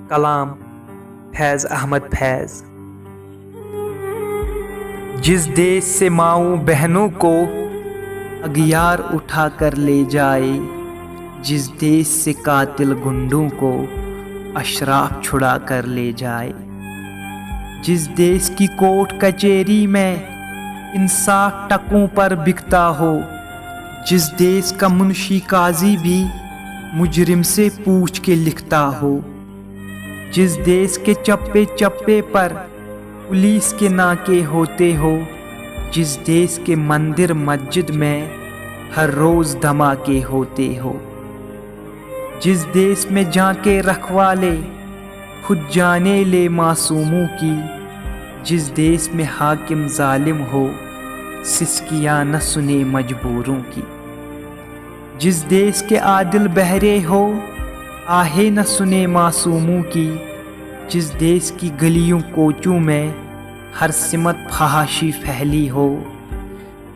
کلام فیض احمد فیض۔ جس دیش سے ماؤں بہنوں کو اغیار اٹھا کر لے جائے، جس دیش سے قاتل گنڈوں کو اشراف چھڑا کر لے جائے، جس دیش کی کورٹ کچہری میں انصاف ٹکوں پر بکتا ہو، جس دیش کا منشی قاضی بھی مجرم سے پوچھ کے لکھتا ہو، جس دیش کے چپے چپے پر پولیس کے ناکے ہوتے ہو، جس دیش کے مندر مسجد میں ہر روز دھماکے ہوتے ہو، جس دیش میں جاں کے رکھوالے خود جانے لے معصوموں کی، جس دیش میں حاکم ظالم ہو سسکیاں نہ سنے مجبوروں کی، جس دیش کے عادل بہرے ہو آہیں نہ سنے معصوموں کی، جس دیش کی گلیوں کوچوں میں ہر سمت فحاشی پھیلی ہو،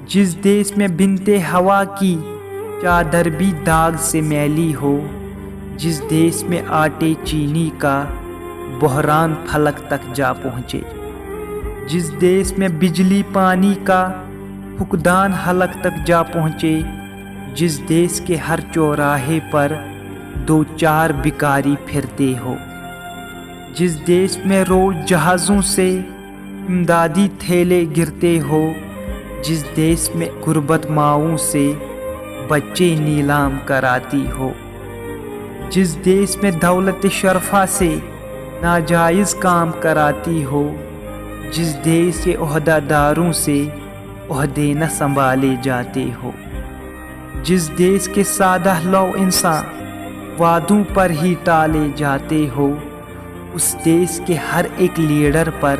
جس دیش میں بنتے ہوا کی چادر بھی داغ سے میلی ہو، جس دیش میں آٹے چینی کا بحران فلک تک جا پہنچے، جس دیش میں بجلی پانی کا فقدان حلق تک جا پہنچے، جس دیش کے ہر چوراہے پر دو چار بھکاری پھرتے ہو، جس دیش میں روز جہازوں سے امدادی تھیلے گرتے ہو، جس دیش میں غربت ماؤں سے بچے نیلام کراتی ہو، جس دیش میں دولت شرفا سے ناجائز کام کراتی ہو، جس دیش کے عہدہ داروں سے عہدے نہ سنبھالے جاتے ہو، جس دیش کے سادہ لو انسان وعدوں پر ہی ٹالے جاتے ہو، اس دیش کے ہر ایک لیڈر پر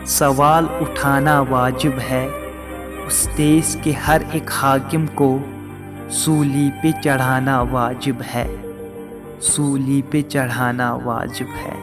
سوال اٹھانا واجب ہے، اس دیش کے ہر ایک حاکم کو سولی پہ چڑھانا واجب ہے، سولی پہ چڑھانا واجب ہے۔